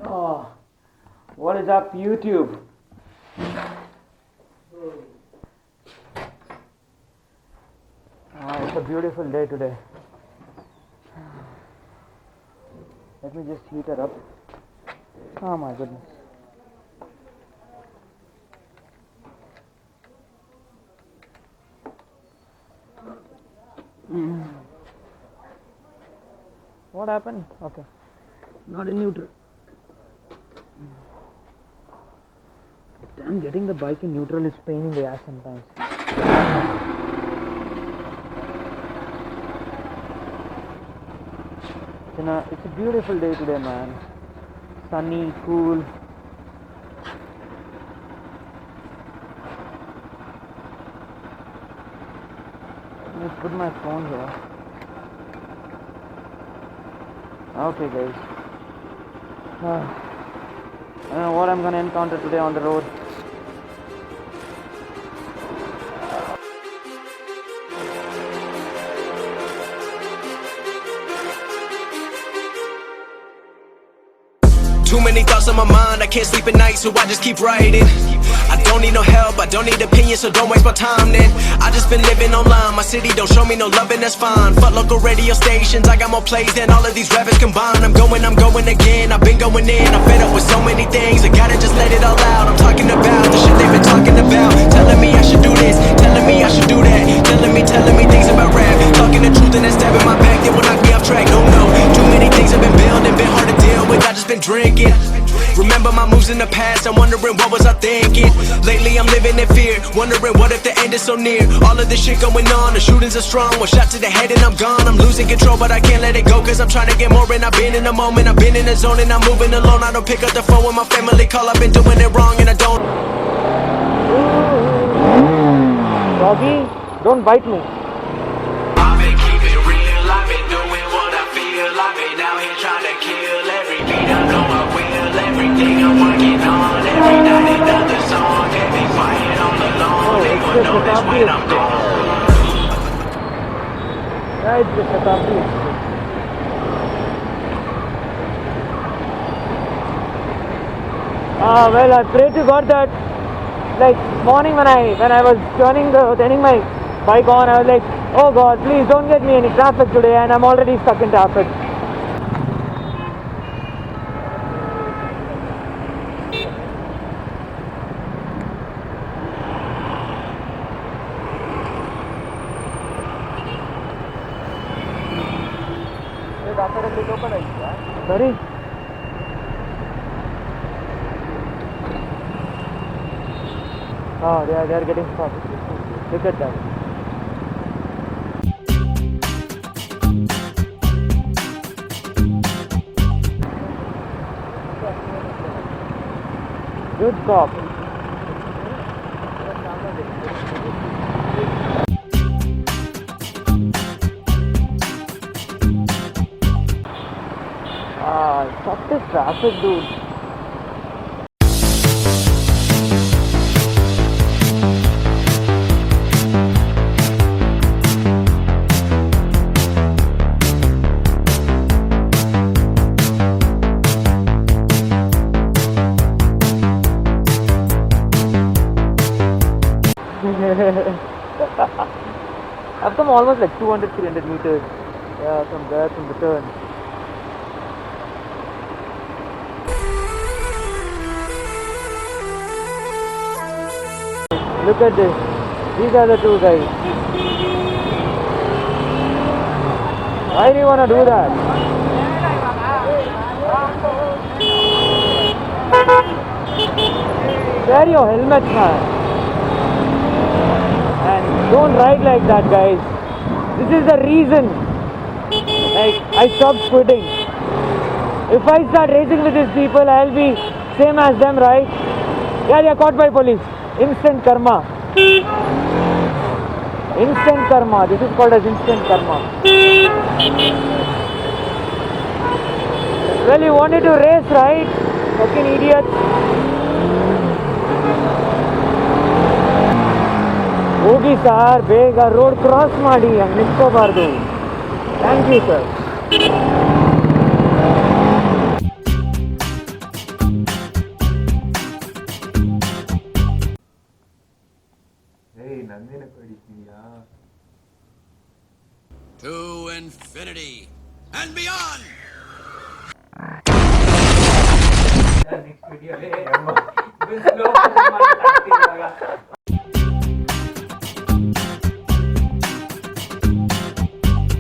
Oh, what is up, YouTube? It's a beautiful day today. Let me just heat her up. Oh my goodness. What happened? Okay. Not in neutral. Damn, getting the bike in neutral is pain in the ass sometimes. It's a beautiful day today, man. Sunny, cool. Let me put my phone here. Okay, guys. I don't know what I'm gonna encounter today on the road. Too many thoughts on my mind, I can't sleep at night, so I just keep writing. I don't need no help, I don't need opinions, so don't waste my time then. I just been living online, my city don't show me no love and that's fine. Fuck local radio stations, I got more plays than all of these rappers combined. I'm going again, I've been going in, I'm fed up with so many things. I gotta just let it all out, I'm talking about the shit they've been talking about. Telling me I should do this, telling me I should do that. Telling me things about rap. Talking the truth and then stabbing my back, they will knock me off track. No, too many things have been building, been hard to deal with, I just been drinking. Remember my moves in the past, I'm wondering what was I thinking. Lately I'm living in fear, wondering what if the end is so near. All of this shit going on, the shootings are strong. One shot to the head and I'm gone. I'm losing control but I can't let it go, cause I'm trying to get more. And I've been in the moment, I've been in the zone, and I'm moving alone. I don't pick up the phone when my family call, I've been doing it wrong and I don't. Doggy, don't bite me. I've been keeping real, I've been doing what I feel. I've been out here trying to kill every beat, I know I will. Everything I'm working on, every night another song. Can't be quiet all alone, they gon' notice when I'm gone. Yeah, it's just a copy. Well, I pray to God that, like, morning when I was turning my bike on, I was like, oh God, please don't get me any traffic today, and I'm already stuck in traffic. Sorry? Oh, they are getting stopped. Look at that. Good cop. Stop this traffic, dude. I've come almost like 200-300 meters. Yeah, from there, from the turn. Look at this. These are the two guys. Why do you want to do that? Wear your helmet, man. And don't ride like that, guys. This is the reason, like, I stopped squidding. If I start racing with these people, I'll be same as them, right? Yeah, they are caught by police. Instant karma. Instant karma. This is called as instant karma. Well, you wanted to race, right? Fucking idiots. Hogi sir, bega road cross ಮಾಡಿ ಹಂಗೆ ನಿಂತ್ಕೋಬಾರ್ದು. Thank you, sir. to infinity and beyond.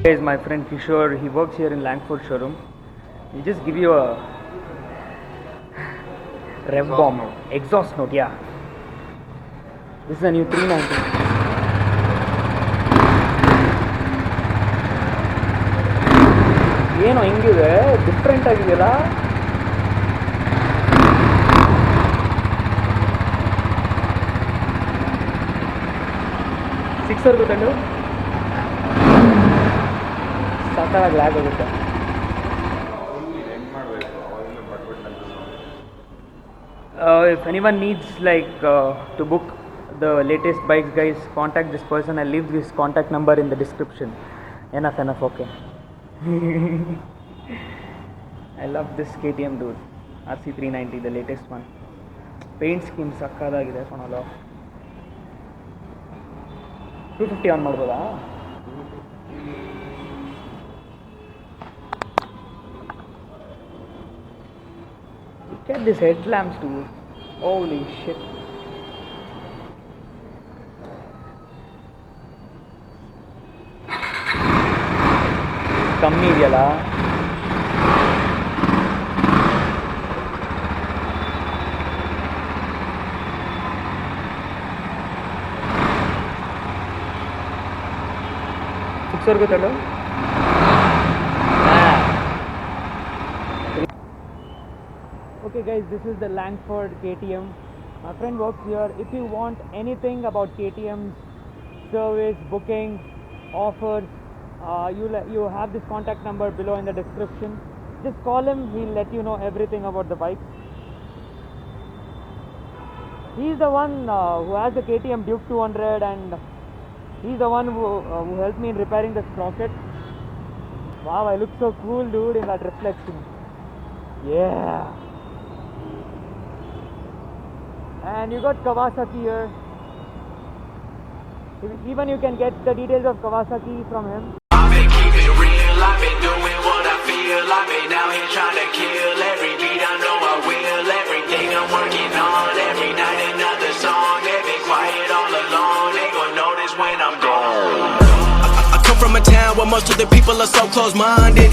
Here is my friend Kishore. He works here in Langford showroom. He just give you a rev bomb exhaust note. Yeah, this is a new 390. ಏನೋ ಹಿಂಗಿದೆ different ಆಗಿದೆಯಲ್ಲ. Sixer ಗೊತ್ತಂಡು ಸಕ್ಕತ್ತಾಗಿ lag ಆಗುತ್ತೆ. If anyone needs like to book the latest bikes, guys, contact this person. I'll leave this contact number in the description. Enough, okay. I love this KTM, dude. rc390, the latest one. Paint scheme sakkadaಗಿದೆ ಕಣೋ. 250 on ಮಾಡ್ಬೋದಾ? Look at this headlamps, dude. Holy shit. ಕಮ್ಮಿ ಇದೆಯಲ್ಲ. Sixer ಗೊತ್ತಲ್ಲ. Okay guys, this is the Langford KTM. My friend works here. If you want anything about KTM's service, booking, offers, you have this contact number below in the description. Just call him, he'll let you know everything about the bike. He's the one who has the KTM Duke 200, and he's the one who helped me in repairing the sprocket. Wow, I look so cool, dude, in that reflection. Yeah. And you got Kawasaki here. Even you can get the details of Kawasaki from him. I've been keeping it real, I've been doing what I feel. I've been out here trying to kill every beat, I know I will. Everything I'm working on, every night another song. They've been quiet all along, they gon' notice when I'm gone. I come from a town where most of the people are so close-minded.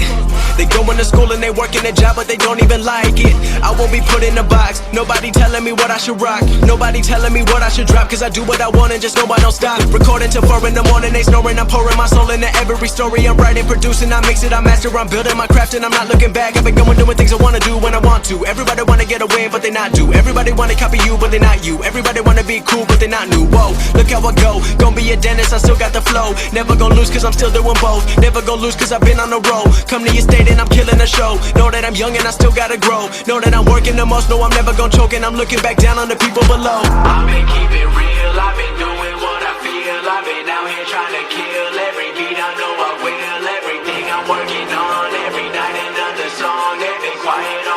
They going to school and they working a job, but they don't even like it. I won't be put in a box, nobody telling me what I should rock. Nobody telling me what I should drop, cause I do what I want and just know I don't stop. Recording till 4 in the morning, they snoring. I'm pouring my soul into every story. I'm writing, producing, I mix it, I master. I'm building my craft and I'm not looking back. I've been going doing things I wanna do when I want to. Everybody wanna get away, but they not do. Everybody wanna copy you, but they not you. Everybody wanna be cool, but they not new. Whoa, look how I go, gon' be a dentist, I still got the flow. Never gon' lose cause I'm still doing both. Never gon' lose cause I've been on the road. Come to your state and I'm killing the show. Know that I'm young and I still gotta grow. Know that I'm working the most, know I'm never gon' choke. And I'm looking back down on the people below. I've been keeping it real, I've been doing what I feel. I've been out here trying to kill every beat, I know I will. Everything I'm working on, every night another song. They've been quiet